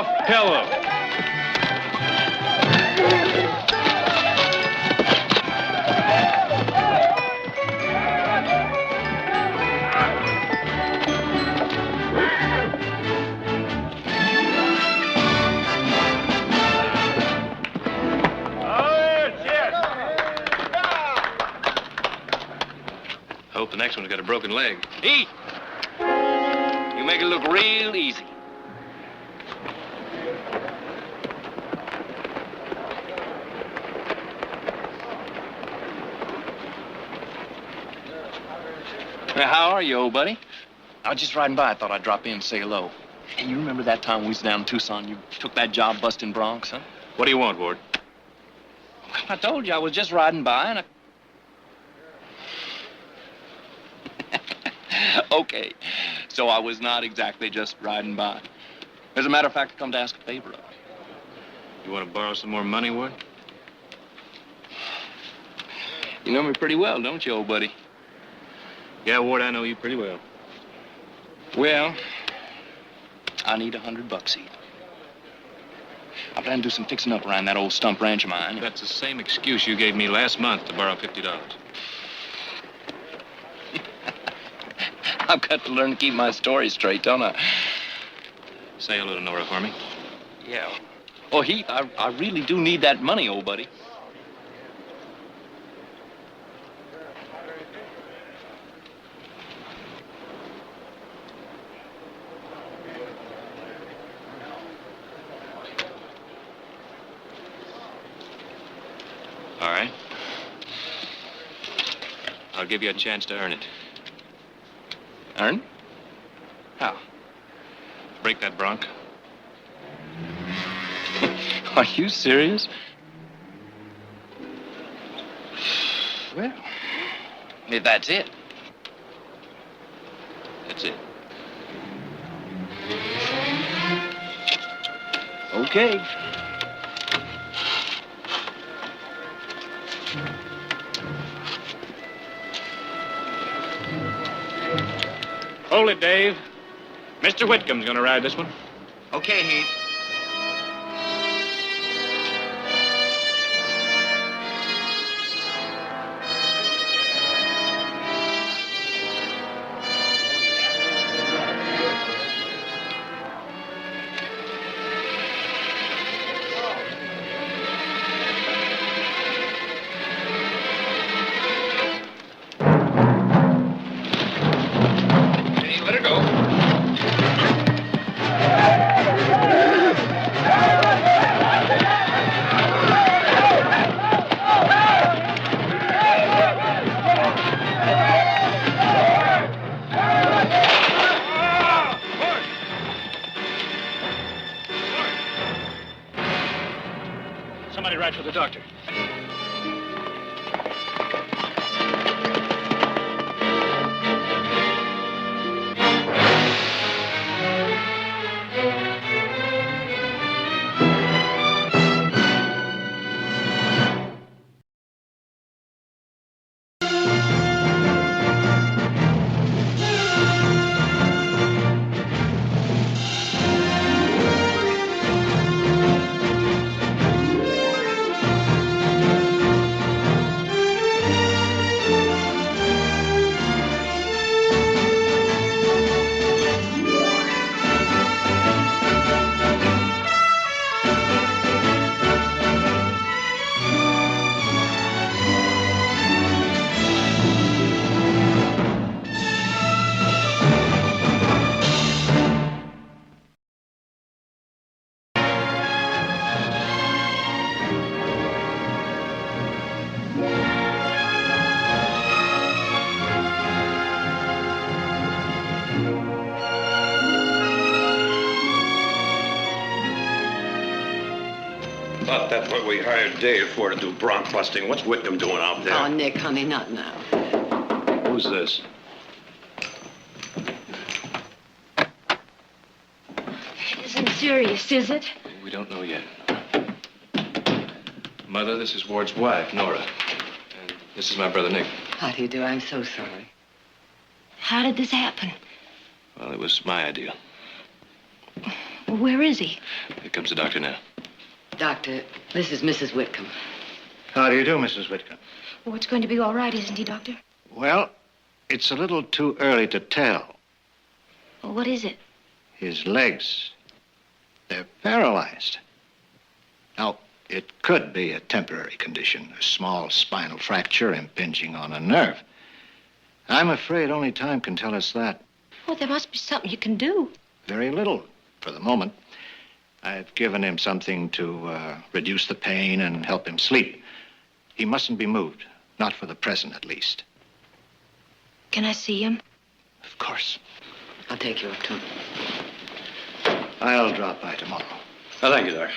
soft pillow. I hope the next one's got a broken leg. Eat! You make it look real easy. Hey, how are you, old buddy? I was just riding by. I thought I'd drop in and say hello. Hey, you remember that time we was down in Tucson? You took that job busting Bronx, huh? What do you want, Ward? I told you I was just riding by and I... Okay, so I was not exactly just riding by. As a matter of fact, I come to ask a favor of you. You want to borrow some more money, Ward? You know me pretty well, don't you, old buddy? Yeah, Ward, I know you pretty well. Well, I need $100 each. I plan to do some fixing up around that old stump ranch of mine. That's the same excuse you gave me last month to borrow $50. I've got to learn to keep my story straight, don't I? Say hello to Nora for me. Yeah. Oh, Heath, I really do need that money, old buddy. All right. I'll give you a chance to earn it. Earn? How? Break that bronc. Are you serious? Well, if that's it. That's it. Okay. Hold it, Dave. Mr. Whitcomb's gonna ride this one. Okay, Heath. Let her go. Somebody ride for the doctor. Thought that's what we hired Dave for, to do bronc busting. What's Whitcomb doing out there? Oh, Nick, honey, not now. Who's this? It isn't serious, is it? We don't know yet. Mother, this is Ward's wife, Nora. And this is my brother, Nick. How do you do? I'm so sorry. How did this happen? Well, it was my idea. Well, where is he? Here comes the doctor now. Doctor, this is Mrs. Whitcomb. How do you do, Mrs. Whitcomb? Oh, it's going to be all right, isn't he, Doctor? Well, it's a little too early to tell. Well, what is it? His legs, they're paralyzed. Now, it could be a temporary condition, a small spinal fracture impinging on a nerve. I'm afraid only time can tell us that. Oh, there must be something you can do. Very little for the moment. I've given him something to reduce the pain and help him sleep. He mustn't be moved, not for the present at least. Can I see him? Of course. I'll take you up to him. I'll drop by tomorrow. Oh, thank you, Doc.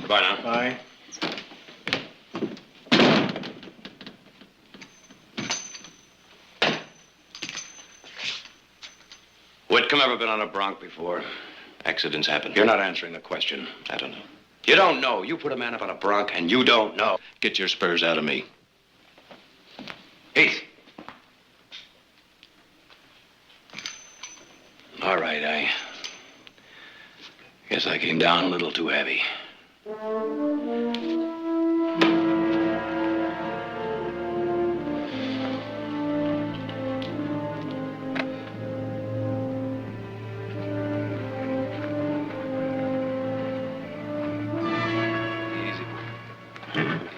Goodbye now. Bye. Whitcomb ever been on a bronc before? Accidents happen. You're not answering the question. I don't know. You don't know. You put a man up on a bronc and you don't know. Get your spurs out of me. Heath. All right, I guess I came down a little too heavy.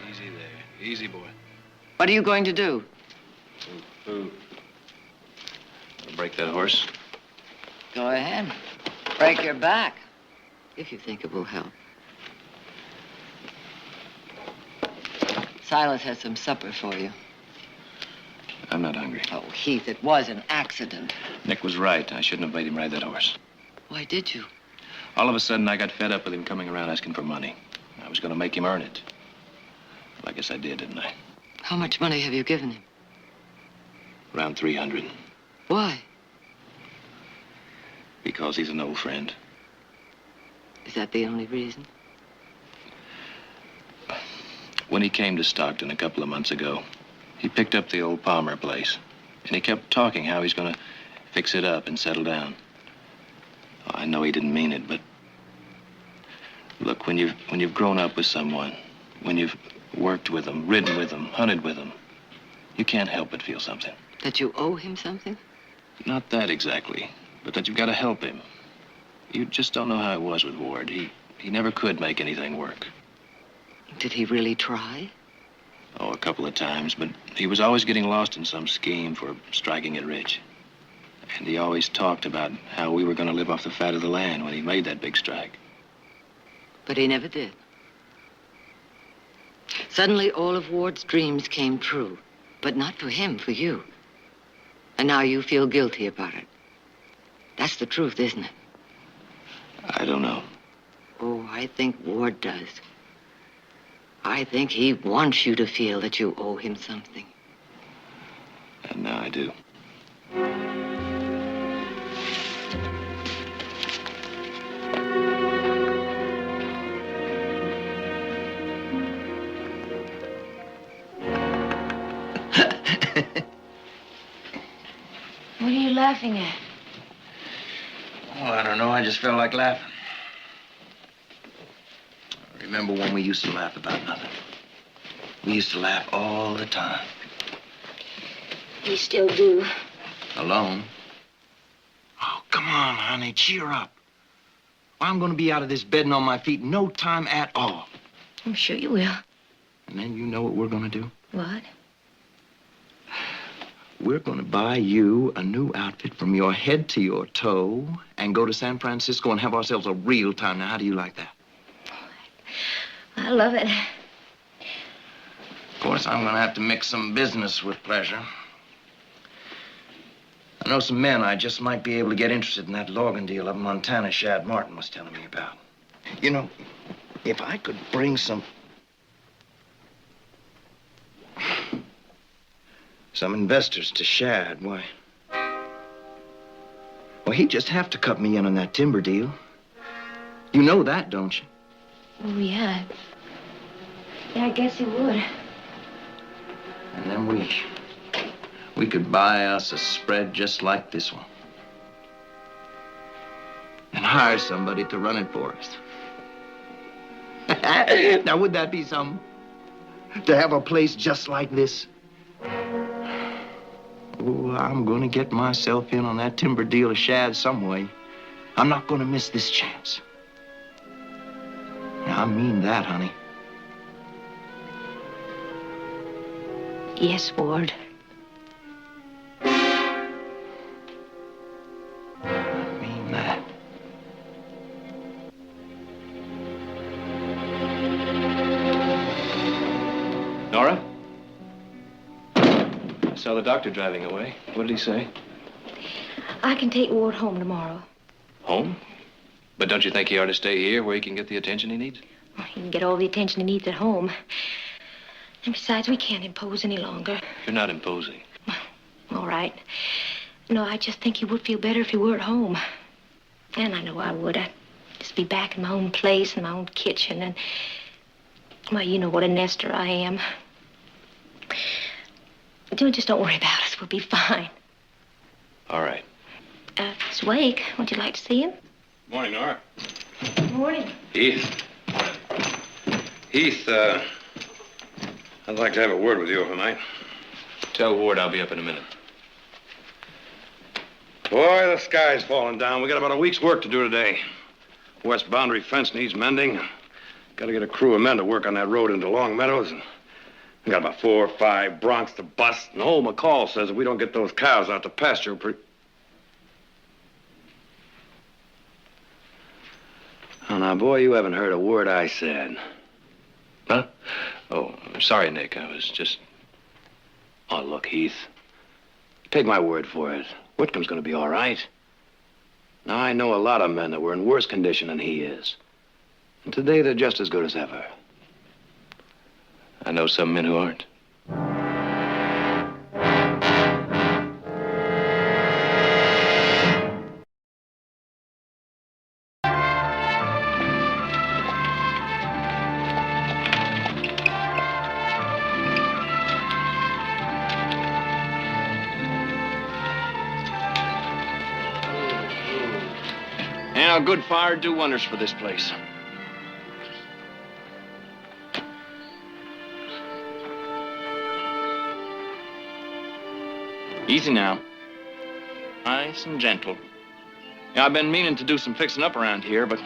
Easy there. Easy, boy. What are you going to do? Break that horse. Go ahead. Break your back, if you think it will help. Silas has some supper for you. I'm not hungry. Oh, Heath, it was an accident. Nick was right. I shouldn't have made him ride that horse. Why did you? All of a sudden, I got fed up with him coming around asking for money. I was going to make him earn it. Well, I guess I did, didn't I? How much money have you given him? Around 300. Why? Because he's an old friend. Is that the only reason? When he came to Stockton a couple of months ago, he picked up the old Palmer place. And he kept talking how he's going to fix it up and settle down. Oh, I know he didn't mean it, but look, when you've grown up with someone, when you've worked with them, ridden with them, hunted with them, you can't help but feel something. That you owe him something? Not that exactly, but that you've got to help him. You just don't know how it was with Ward. He never could make anything work. Did he really try? Oh, a couple of times, but he was always getting lost in some scheme for striking it rich. And he always talked about how we were going to live off the fat of the land when he made that big strike. But he never did. Suddenly, all of Ward's dreams came true. But not for him, for you. And now you feel guilty about it. That's the truth, isn't it? I don't know. Oh, I think Ward does. I think he wants you to feel that you owe him something. And now I do. What are you laughing at? Oh, I don't know. I just felt like laughing. I remember when we used to laugh about nothing. We used to laugh all the time. You still do. Alone. Oh, come on, honey. Cheer up. I'm going to be out of this bed and on my feet in no time at all. I'm sure you will. And then you know what we're going to do? What? We're going to buy you a new outfit from your head to your toe and go to San Francisco and have ourselves a real time. Now, how do you like that? I love it. Of course, I'm going to have to mix some business with pleasure. I know some men I just might be able to get interested in that logging deal up in Montana Shad Martin was telling me about. You know, if I could bring some investors to Shad, why... Well, he'd just have to cut me in on that timber deal. You know that, don't you? Oh, yeah. Yeah, I guess he would. And then we could buy us a spread just like this one. and hire somebody to run it for us. Now, would that be something? To have a place just like this? Oh, I'm gonna get myself in on that timber deal of Shad some way. I'm not gonna miss this chance. I mean that, honey. Yes, Ward. I mean that. Nora? I saw the doctor driving away. What did he say? I can take Ward home tomorrow. Home? But don't you think he ought to stay here where he can get the attention he needs? Well, he can get all the attention he needs at home. And besides, we can't impose any longer. You're not imposing. All right. No, I just think he would feel better if he were at home. And I know I would. I'd just be back in my own place, in my own kitchen, and... Well, you know what a nester I am. Just don't worry about us. We'll be fine. All right. Miss Wake, would you like to see him? Morning, Nora. Good morning. Heath. Heath, I'd like to have a word with you overnight. Tell Ward I'll be up in a minute. Boy, the sky's falling down. We got about a week's work to do today. West boundary fence needs mending. Got to get a crew of men to work on that road into Long Meadows. And we got about 4 or 5 broncs to bust. And old McCall says if we don't get those cows out to pasture Oh, now, boy, you haven't heard a word I said. Huh? Oh, sorry, Nick. I was just... Oh, look, Heath. Take my word for it. Whitcomb's gonna be all right. Now, I know a lot of men that were in worse condition than he is. And today, they're just as good as ever. I know some men who aren't. And a good fire do wonders for this place. Easy now. Nice and gentle. Yeah, I've been meaning to do some fixing up around here, but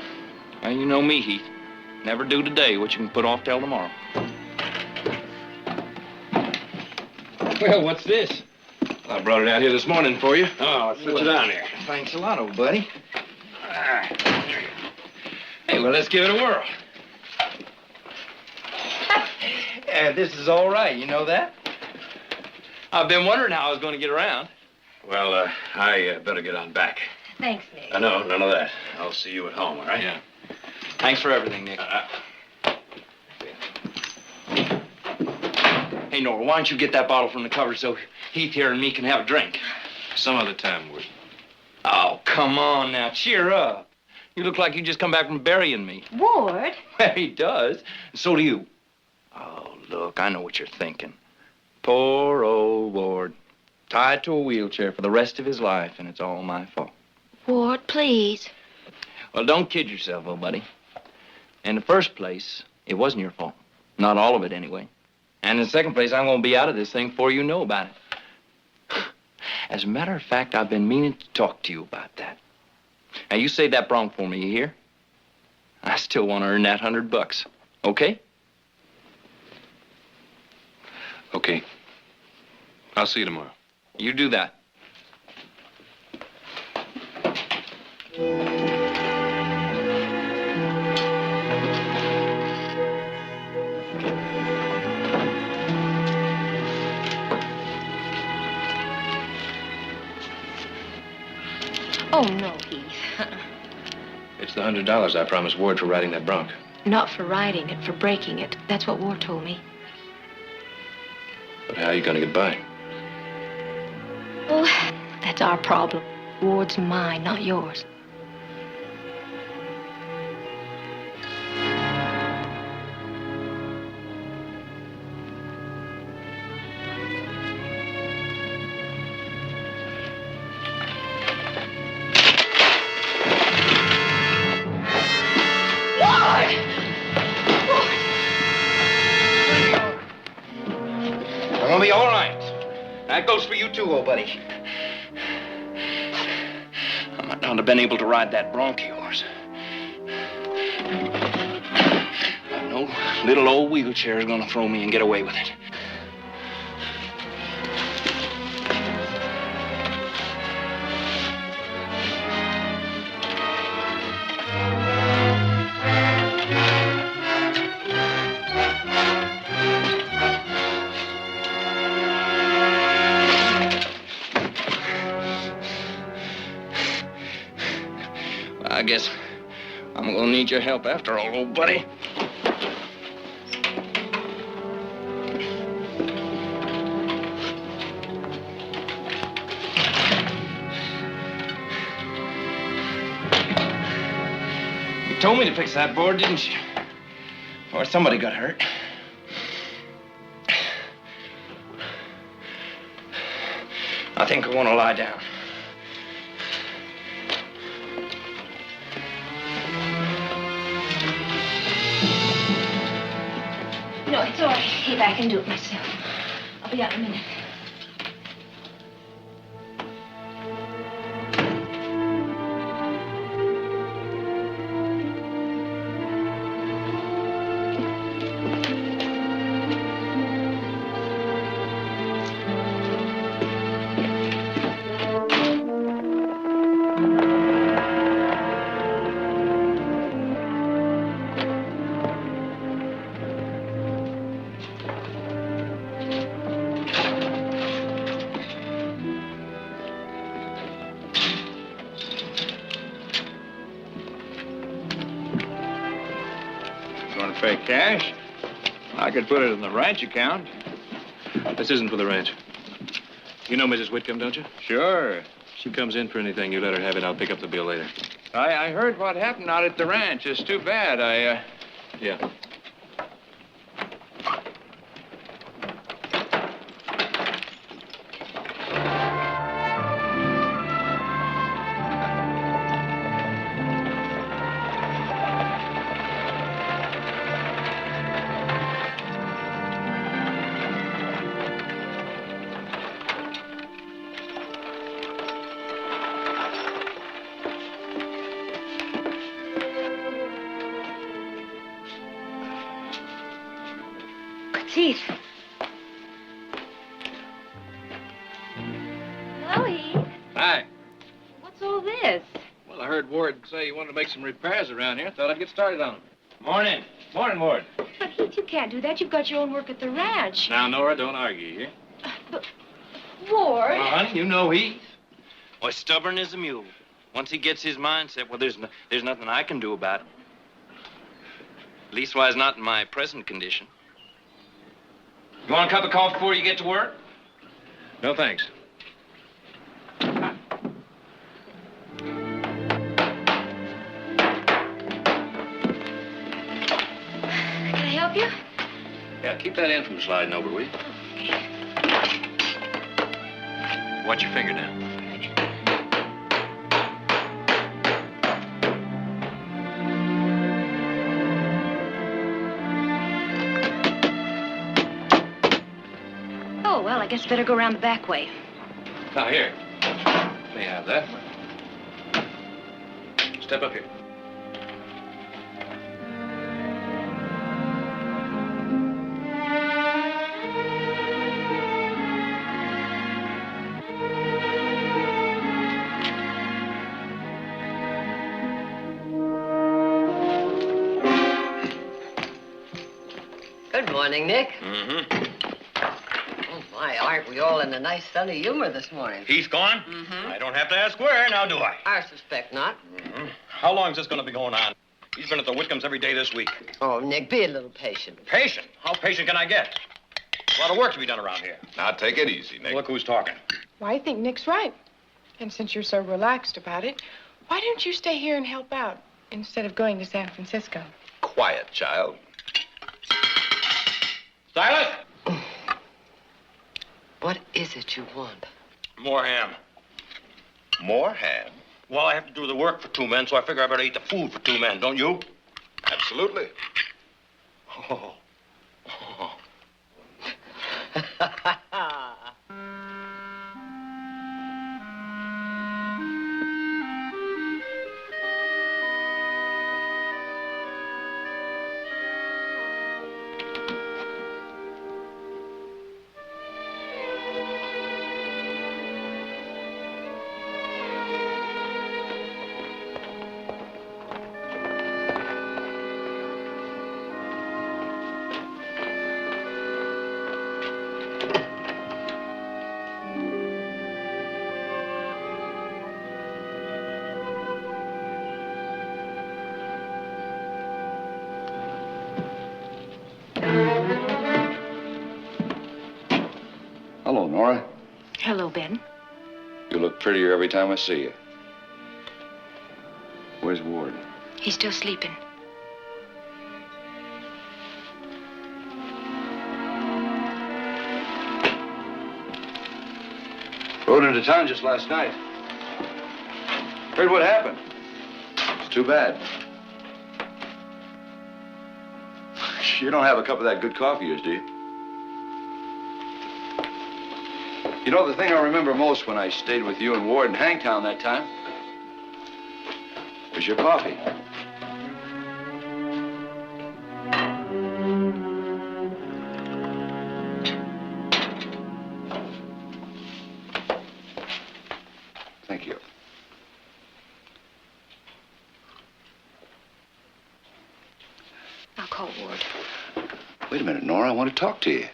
well, you know me, Heath. Never do today what you can put off till tomorrow. Well, what's this? I brought it out here this morning for you. Oh, sit you down here. Thanks a lot, old buddy. Hey, well, let's give it a whirl. Yeah, this is all right, you know that? I've been wondering how I was going to get around. Well, I better get on back. Thanks, Nick. No, none of that. I'll see you at home, all right? Yeah. Thanks for everything, Nick. Hey, Nora, why don't you get that bottle from the cupboard so Heath here and me can have a drink? Some other time, Ward. Oh, come on now, cheer up. You look like you just come back from burying me. Ward? Well, he does. So do you. Oh, look, I know what you're thinking. Poor old Ward. Tied to a wheelchair for the rest of his life, and it's all my fault. Ward, please. Well, don't kid yourself, old buddy. In the first place, it wasn't your fault. Not all of it, anyway. And in the second place, I'm going to be out of this thing before you know about it. As a matter of fact, I've been meaning to talk to you about that. Now, you save that bronc for me, you hear? I still want to earn that $100, okay? Okay. I'll see you tomorrow. You do that. Oh, no, Heath. It's the $100 I promised Ward for riding that bronc. Not for riding it, for breaking it. That's what Ward told me. But how are you going to get by? Oh, that's our problem. Ward's mine, not yours. you too, old buddy. I might not have been able to ride that bronc of yours. But no little old wheelchair is gonna throw me and get away with it. I guess I'm gonna need your help after all, old buddy. You told me to fix that board, didn't you? Or somebody got hurt. I think I want to lie down. No, it's all right, Abe. I can do it myself. I'll be out in a minute. Want to pay cash? I could put it in the ranch account. This isn't for the ranch. You know Mrs. Whitcomb, don't you? Sure. She comes in for anything. You let her have it. I'll pick up the bill later. I heard what happened out at the ranch. It's too bad. Yeah. Teeth. Hello, Eve. Hi. What's all this? Well, I heard Ward say you wanted to make some repairs around here. Thought I'd get started on them. Morning. Morning, Ward. But, Heath, you can't do that. You've got your own work at the ranch. Now, Nora, don't argue here. But, Ward. Well, honey, you know Heath. Well, stubborn as a mule. Once he gets his mind set, well, there's nothing I can do about it. Leastwise, not in my present condition. You want a cup of coffee before you get to work? No, thanks. Can I help you? Yeah, keep that in from sliding over, will you? Watch your finger now. Oh, well, I guess I better go around the back way. Now, here. May I have that? Step up here. Good morning, Nick. Mm-hmm. Oh, my, aren't we all in a nice sunny humor this morning? He's gone? Mm-hmm. I don't have to ask where, now do I? I suspect not. Mm-hmm. How long is this going to be going on? He's been at the Whitcombs every day this week. Oh, Nick, be a little patient. Patient? How patient can I get? A lot of work to be done around here. Now, take it easy, Nick. Look who's talking. Well, I think Nick's right. And since you're so relaxed about it, why don't you stay here and help out instead of going to San Francisco? Quiet, child. Silas! What is it you want? More ham. More ham? Well, I have to do the work for two men, so I figure I better eat the food for two men, don't you? Absolutely. Oh. Oh. look prettier every time I see you. Where's Ward? He's still sleeping. Rode into town just last night. Heard what happened. It's too bad. You don't have a cup of that good coffee of yours, do you? You know, the thing I remember most when I stayed with you and Ward in Hangtown that time was your coffee. Thank you. I'll call Ward. Wait a minute, Nora. I want to talk to you.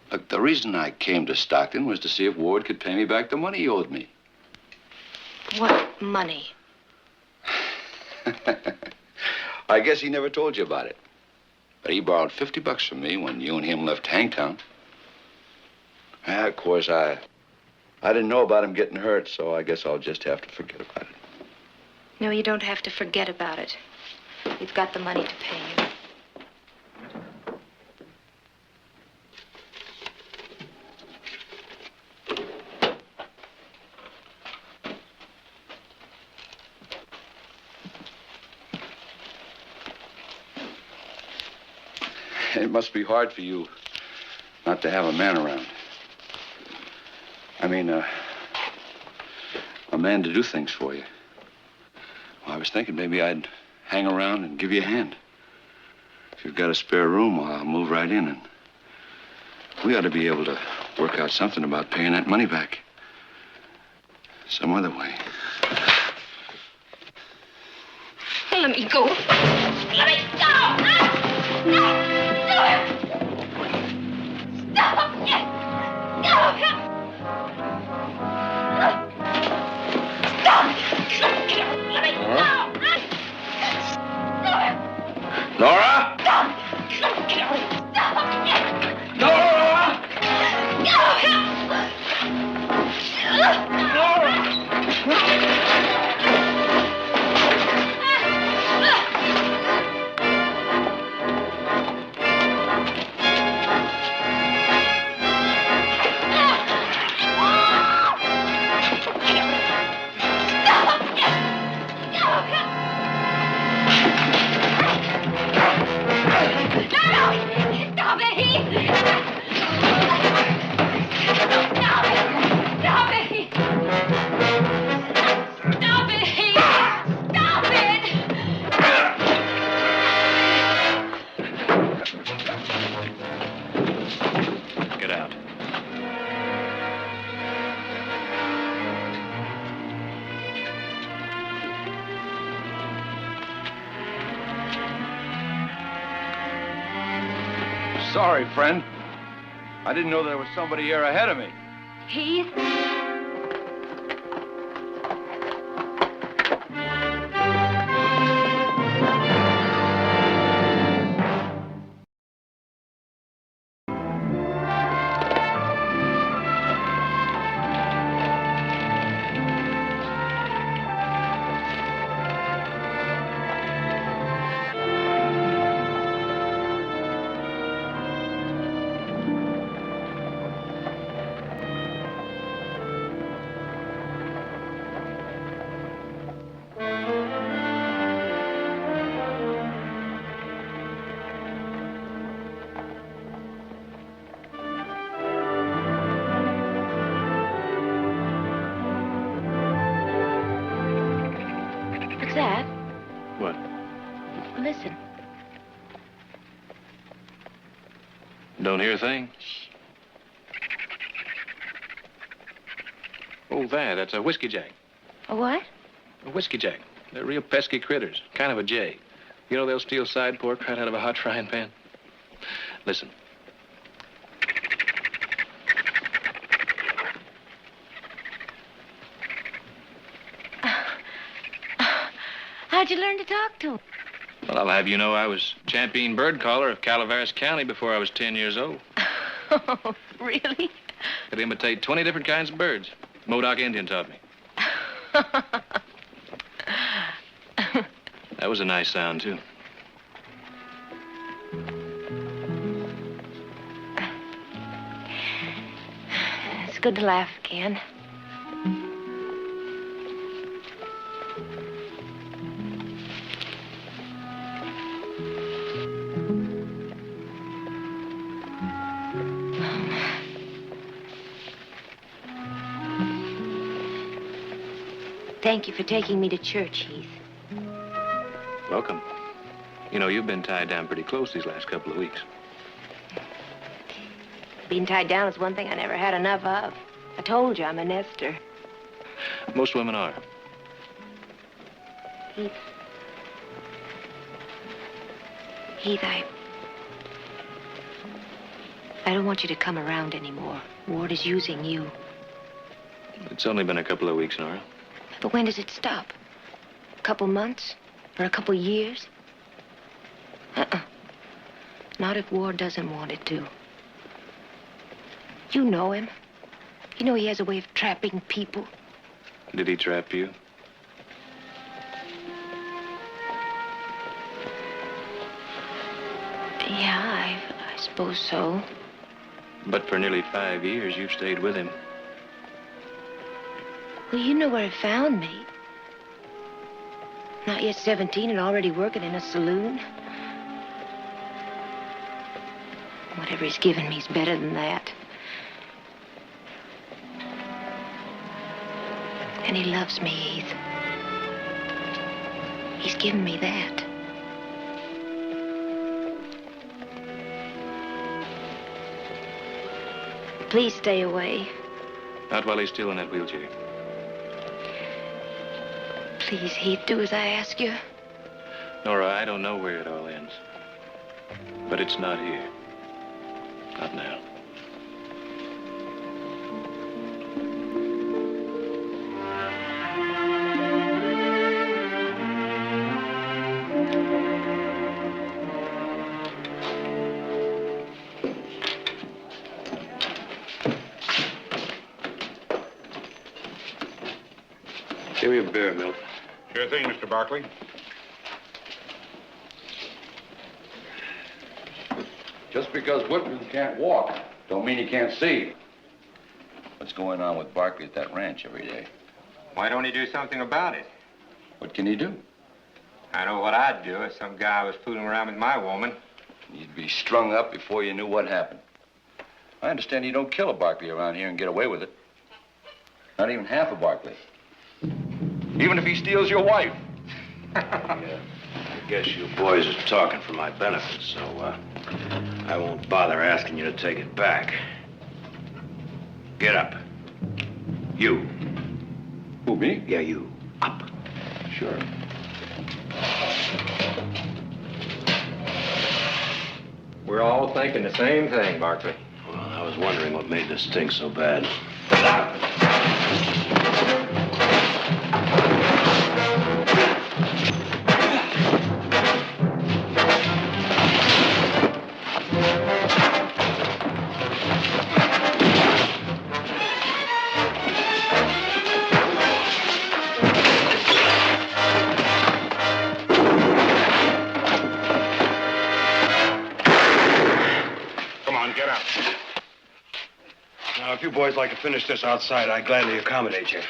Look, the reason I came to Stockton was to see if Ward could pay me back the money he owed me. What money? I guess he never told you about it. But he borrowed $50 from me when you and him left Hangtown. Of course, I didn't know about him getting hurt, so I guess I'll just have to forget about it. No, you don't have to forget about it. We've got the money to pay you. It must be hard for you not to have a man around. I mean, a man to do things for you. Well, I was thinking maybe I'd hang around and give you a hand. If you've got a spare room, I'll move right in, and we ought to be able to work out something about paying that money back. Some other way. Let me go. Let me go! No! Stop! Stop! Let me go! Nora? Get out. Sorry, friend. I didn't know there was somebody here ahead of me. Heath? What's that? What? Listen. Don't hear a thing? Oh, that's a whiskey jack. A what? A whiskey jack. They're real pesky critters. Kind of a jay. You know they'll steal side pork right out of a hot frying pan? Listen. How'd you learn to talk to him? Well, I'll have you know I was champion bird caller of Calaveras County before I was 10 years old. Oh, really? Could imitate 20 different kinds of birds. Modoc Indian taught me. That was a nice sound, too. It's good to laugh again. Thank you for taking me to church, Heath. Welcome. You know, you've been tied down pretty close these last couple of weeks. Being tied down is one thing I never had enough of. I told you I'm a nester. Most women are. Heath. Heath, I don't want you to come around anymore. Ward is using you. It's only been a couple of weeks, Nora. But when does it stop? A couple months? Or a couple years? Not if Ward doesn't want it to. You know him. You know he has a way of trapping people. Did he trap you? Yeah, I suppose so. But for nearly 5 years, you've stayed with him. Well, you know where he found me. Not yet 17 and already working in a saloon. Whatever he's given me is better than that. And he loves me, Heath. He's given me that. Please stay away. Not while he's still in that wheelchair. Please, Heath, do as I ask you. Nora, I don't know where it all ends. But it's not here. Not now. Give me a beer, Milt. Sure thing, Mr. Barkley. Just because Whitman can't walk, don't mean he can't see. What's going on with Barkley at that ranch every day? Why don't he do something about it? What can he do? I know what I'd do if some guy was fooling around with my woman. You'd be strung up before you knew what happened. I understand you don't kill a Barkley around here and get away with it. Not even half a Barkley. Even if he steals your wife. I guess you boys are talking for my benefit, so I won't bother asking you to take it back. Get up. You. Who, me? Yeah, you. Up. Sure. We're all thinking the same thing, Barkley. Well, I was wondering what made this stink so bad. Now, if you boys like to finish this outside, I'd gladly accommodate you.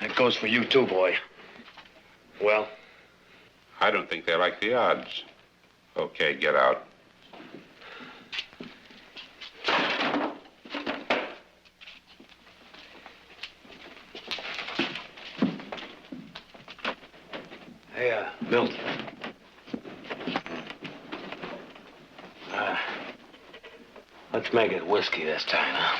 That goes for you, too, boy. Well? I don't think they like the odds. Okay, get out. Hey, Milt. Let's make it whiskey this time, huh?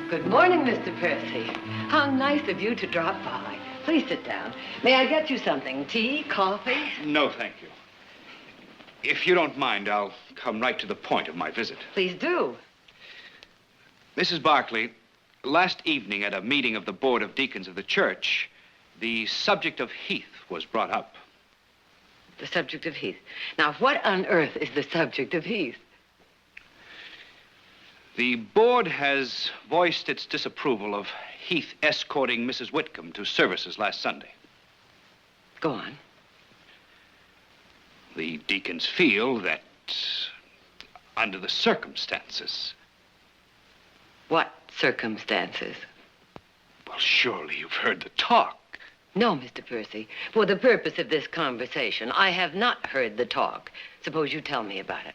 Good morning, Mr. Percy. How nice of you to drop by. Please sit down. May I get you something? Tea, coffee? No, thank you. If you don't mind, I'll come right to the point of my visit. Please do. Mrs. Barkley, last evening at a meeting of the Board of Deacons of the church, the subject of Heath was brought up. The subject of Heath. Now, what on earth is the subject of Heath? The board has voiced its disapproval of Heath escorting Mrs. Whitcomb to services last Sunday. Go on. The deacons feel that, under the circumstances... What circumstances? Well, surely you've heard the talk. No, Mr. Percy. For the purpose of this conversation, I have not heard the talk. Suppose you tell me about it.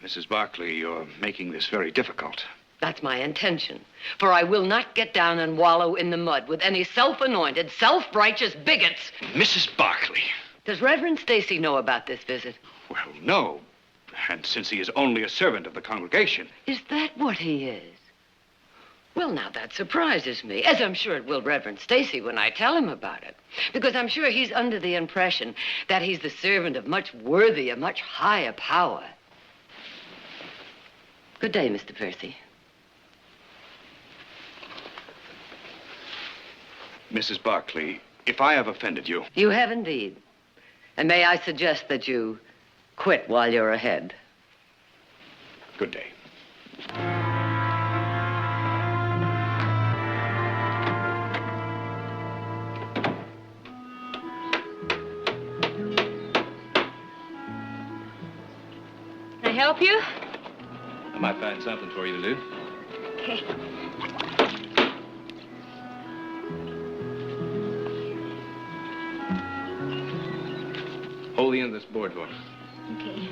Mrs. Barkley, you're making this very difficult. That's my intention. For I will not get down and wallow in the mud with any self-anointed, self-righteous bigots. Mrs. Barkley. Does Reverend Stacy know about this visit? Well, no. And since he is only a servant of the congregation... Is that what he is? Well, now, that surprises me, as I'm sure it will Reverend Stacy when I tell him about it. Because I'm sure he's under the impression that he's the servant of much worthier, much higher power. Good day, Mr. Percy. Mrs. Barkley, if I have offended you... You have indeed. And may I suggest that you quit while you're ahead. Good day. Can I help you? I might find something for you to do. Okay. Hold the end of this board for me. Okay.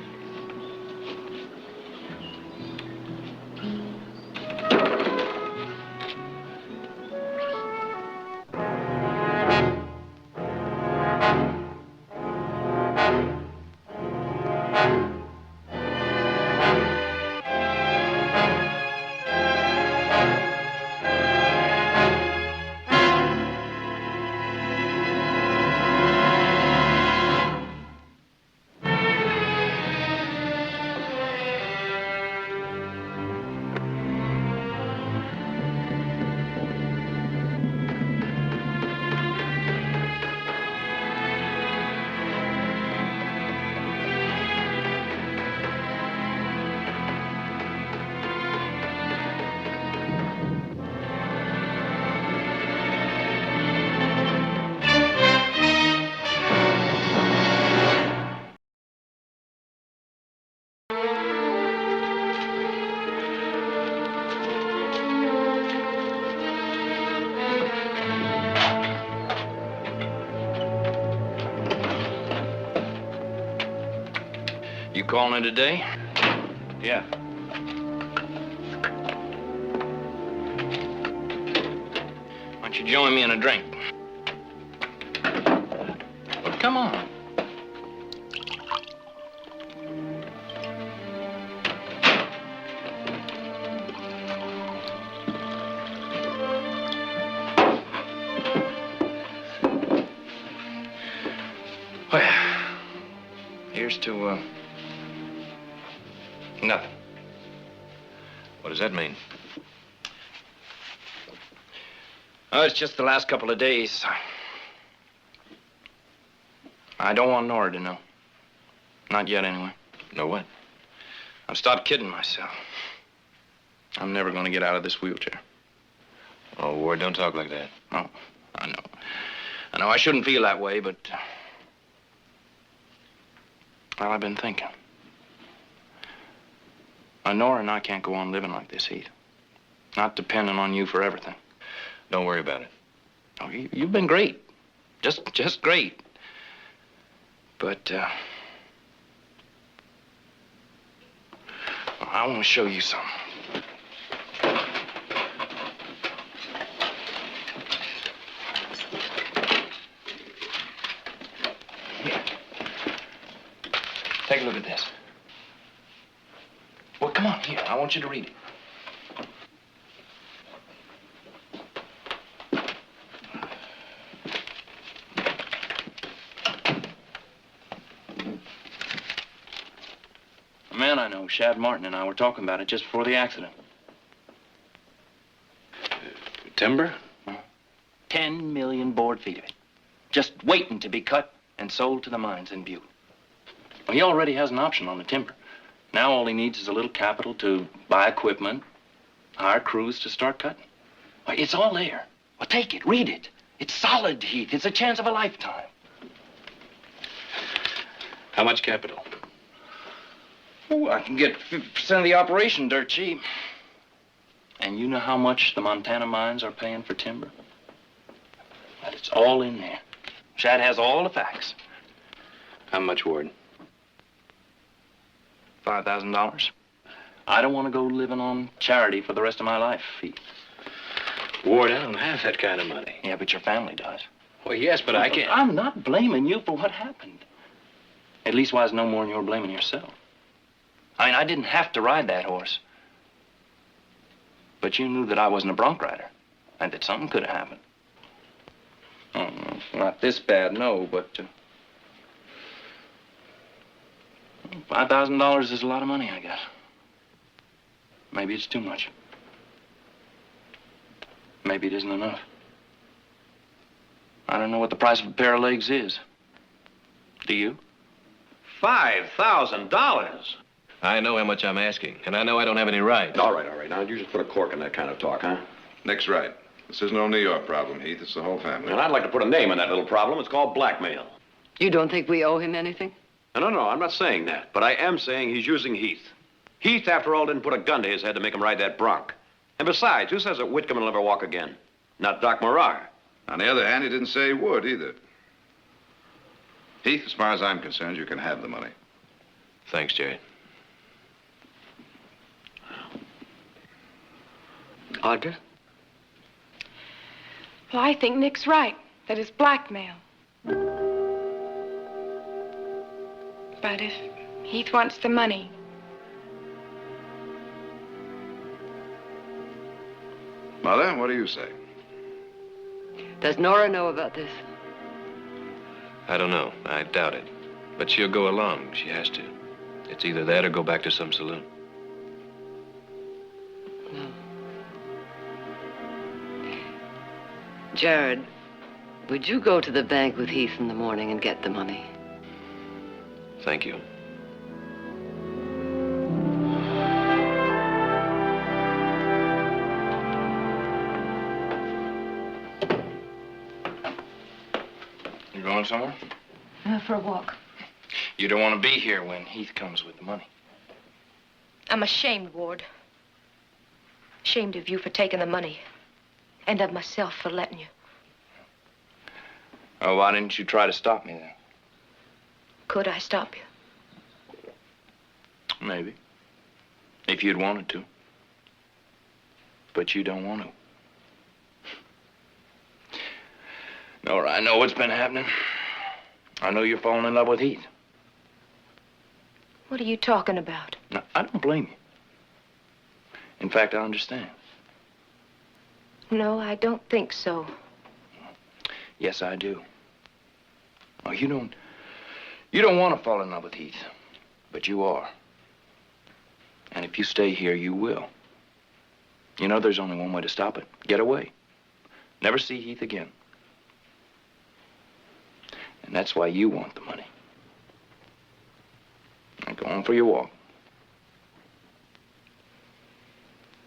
You calling in today? Yeah. Why don't you join me in a drink? Well, come on. Well, here's to, nothing. What does that mean? Oh, it's just the last couple of days. I don't want Nora to know. Not yet, anyway. Know what? I've stopped kidding myself. I'm never going to get out of this wheelchair. Oh, Ward, don't talk like that. Oh, I know. I know I shouldn't feel that way, but... well, I've been thinking. Nora and I can't go on living like this, Heath. Not depending on you for everything. Don't worry about it. Oh, you've been great. Just great. But, I want to show you something. Here. Take a look at this. Well, come on, here. I want you to read it. A man I know, Shad Martin, and I were talking about it just before the accident. Timber? 10 million board feet of it. Just waiting to be cut and sold to the mines in Butte. Well, he already has an option on the timber. Now all he needs is a little capital to buy equipment, hire crews to start cutting. Why, it's all there. Well, take it, read it. It's solid, Heath. It's a chance of a lifetime. How much capital? Oh, I can get 50% of the operation dirt cheap. And you know how much the Montana mines are paying for timber? Well, it's all in there. Shad has all the facts. How much, Ward? $5,000. I don't want to go living on charity for the rest of my life, Heath. Ward, I don't have that kind of money. Yeah, but your family does. Well, yes, but I can't. I'm not blaming you for what happened. At least why is no more than you're blaming yourself. I mean, I didn't have to ride that horse. But you knew that I wasn't a bronc rider, and that something could have happened. Oh, no, not this bad, no, but $5,000 is a lot of money, I guess. maybe it's too much. Maybe it isn't enough. I don't know what the price of a pair of legs is. Do you? $5,000? I know how much I'm asking, and I know I don't have any right. All right. Now, you just put a cork in that kind of talk, huh? Nick's right. This is no New York problem, Heath. It's the whole family. And I'd like to put a name on that little problem. It's called blackmail. You don't think we owe him anything? No, I'm not saying that. But I am saying he's using Heath. Heath, after all, didn't put a gun to his head to make him ride that bronc. And besides, who says that Whitcomb will never walk again? Not Doc Morar. On the other hand, he didn't say he would either. Heath, as far as I'm concerned, you can have the money. Thanks, Jerry. Audra? Well, I think Nick's right. That is blackmail. But if Heath wants the money... Mother, what do you say? Does Nora know about this? I don't know. I doubt it. But she'll go along. She has to. It's either that or go back to some saloon. No. Jared, would you go to the bank with Heath in the morning and get the money? Thank you. You going somewhere? For a walk. You don't want to be here when Heath comes with the money. I'm ashamed, Ward. Ashamed of you for taking the money. And of myself for letting you. Oh, why didn't you try to stop me then? Could I stop you? Maybe. If you'd wanted to. But you don't want to. Nora, I know what's been happening. I know you're falling in love with Heath. What are you talking about? No, I don't blame you. In fact, I understand. No, I don't think so. Yes, I do. Oh, you don't want to fall in love with Heath, but you are. And if you stay here, you will. You know, there's only one way to stop it. Get away. Never see Heath again. And that's why you want the money. Now go on for your walk.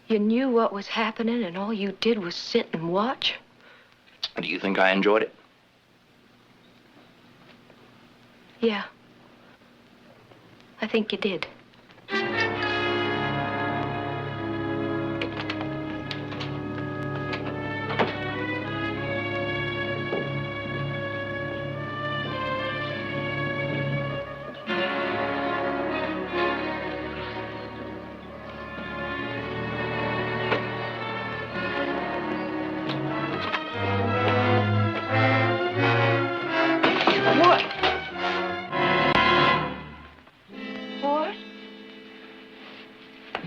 You knew what was happening and all you did was sit and watch? Do you think I enjoyed it? Yeah. I think you did.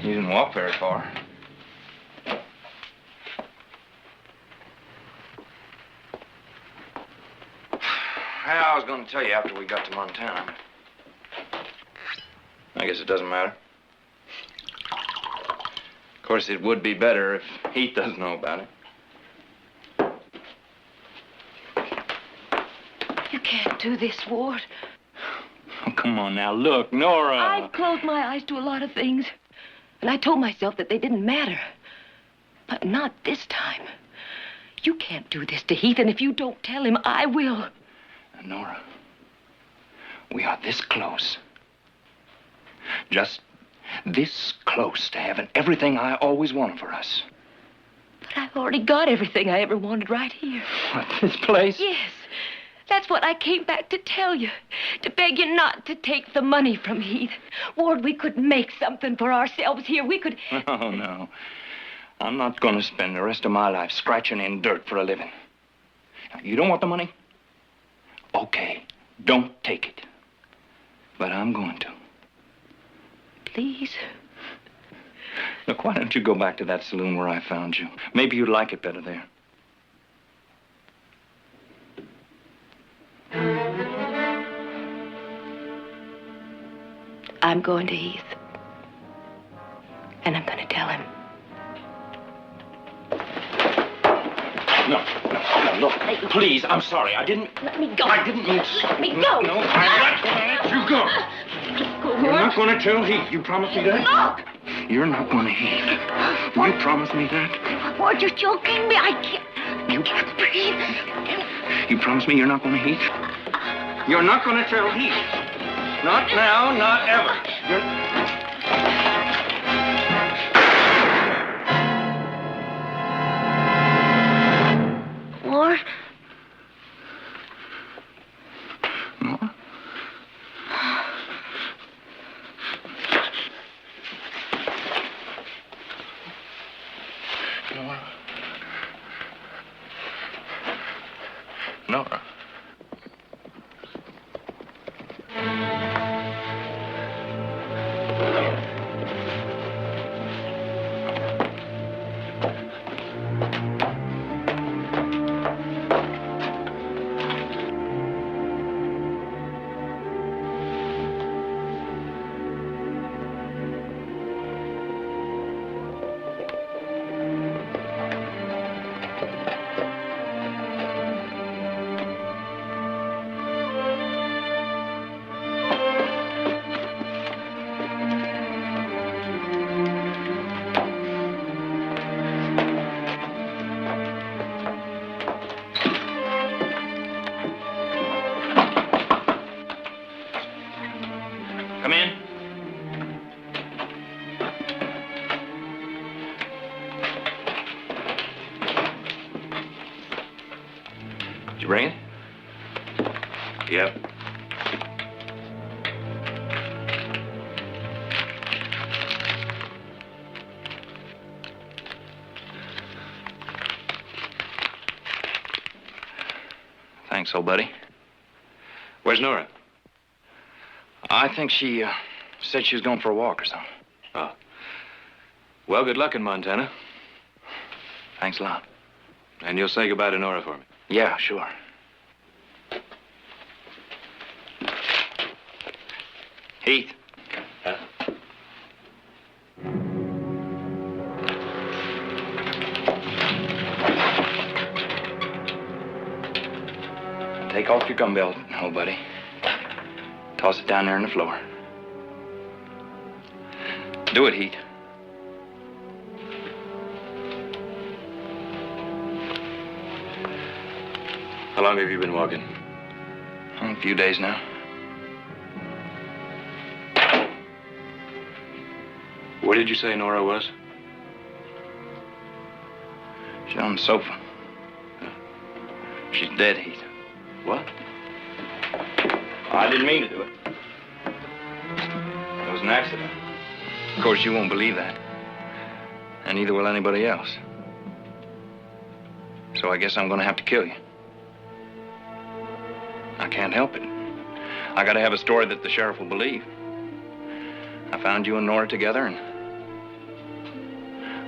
You didn't walk very far. I was going to tell you after we got to Montana. I guess it doesn't matter. Of course, it would be better if Heath doesn't know about it. can't do this, Ward. Oh, come on now. Look, Nora. I've closed my eyes to a lot of things. And I told myself that they didn't matter. But not this time. You can't do this to Heath, and if you don't tell him, I will. Nora, we are this close. Just this close to having everything I always wanted for us. But I've already got everything I ever wanted right here. What, this place? Yes. That's what I came back to tell you. To beg you not to take the money from Heath. Ward, we could make something for ourselves here. We could... Oh, no. I'm not going to spend the rest of my life scratching in dirt for a living. Now, you don't want the money? Okay, don't take it. But I'm going to. Please? Look, why don't you go back to that saloon where I found you? Maybe you'd like it better there. I'm going to Heath. And I'm going to tell him. No, look, please, I'm sorry. I didn't... Let me go. I didn't mean to... Let me go. No, I'm not going to let you go. You're not going to tell Heath. You promised me that? No. You're not going to Heath. Will you promise me that? Ward, you're choking me. I can't... You can't breathe. You promise me you're not going to Heath? You're not going to tell Heath. Not now, not ever. Ward? Nora? Nora. Come in. Did you bring it? Yep. Thanks, old buddy. Where's Nora? I think she said she was going for a walk or something. Oh. Well, good luck in Montana. Thanks a lot. And you'll say goodbye to Nora for me. Yeah, sure. Heath. Huh? Take off your gun belt, old buddy. Toss it down there on the floor. Do it, Heath. How long have you been walking? A few days now. Where did you say Nora was? She's on the sofa. She's dead, Heath. What? I didn't mean to do it. It was an accident. Of course, you won't believe that. And neither will anybody else. So I guess I'm going to have to kill you. I can't help it. I got to have a story that the sheriff will believe. I found you and Nora together, and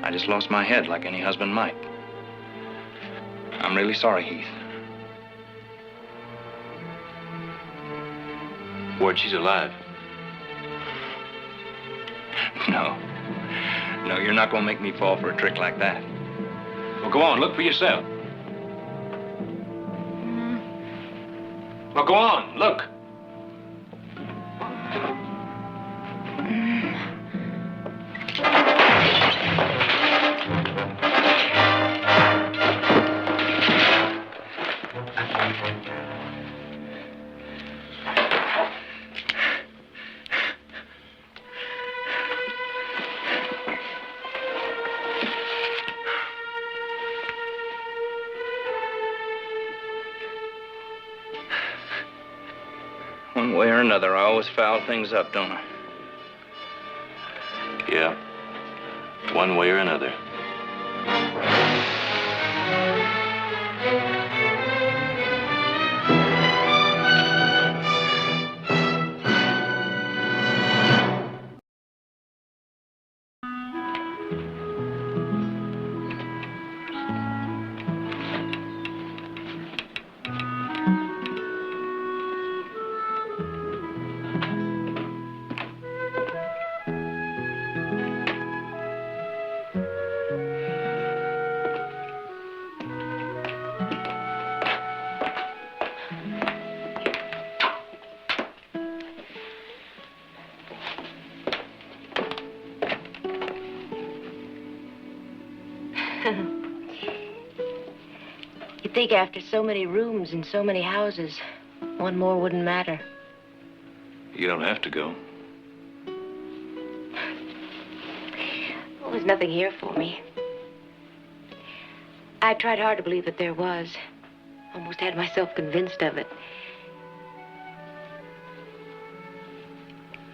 I just lost my head like any husband might. I'm really sorry, Heath. Ward, she's alive. No. No, you're not going to make me fall for a trick like that. Well, go on, look for yourself. Well, go on, look. One way or another, I always foul things up, don't I? Yeah. One way or another. You'd think after so many rooms and so many houses, one more wouldn't matter. You don't have to go. Well, there's nothing here for me. I tried hard to believe that there was. Almost had myself convinced of it.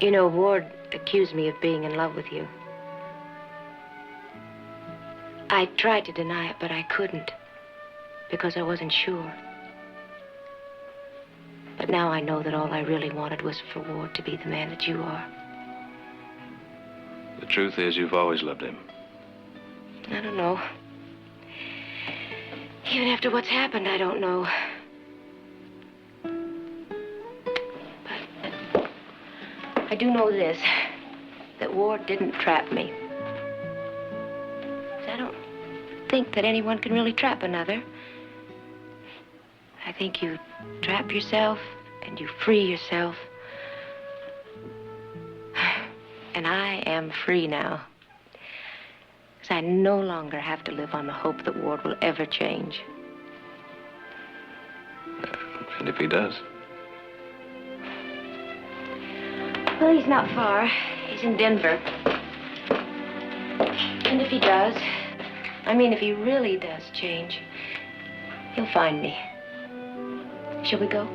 You know, Ward accused me of being in love with you. I tried to deny it, but I couldn't. Because I wasn't sure. But now I know that all I really wanted was for Ward to be the man that you are. The truth is, you've always loved him. I don't know. Even after what's happened, I don't know. But I do know this, that Ward didn't trap me. I don't think that anyone can really trap another. I think you trap yourself and you free yourself. And I am free now. Because I no longer have to live on the hope that Ward will ever change. And if he does? Well, he's not far. He's in Denver. And if he does, if he really does change, he'll find me. Shall we go?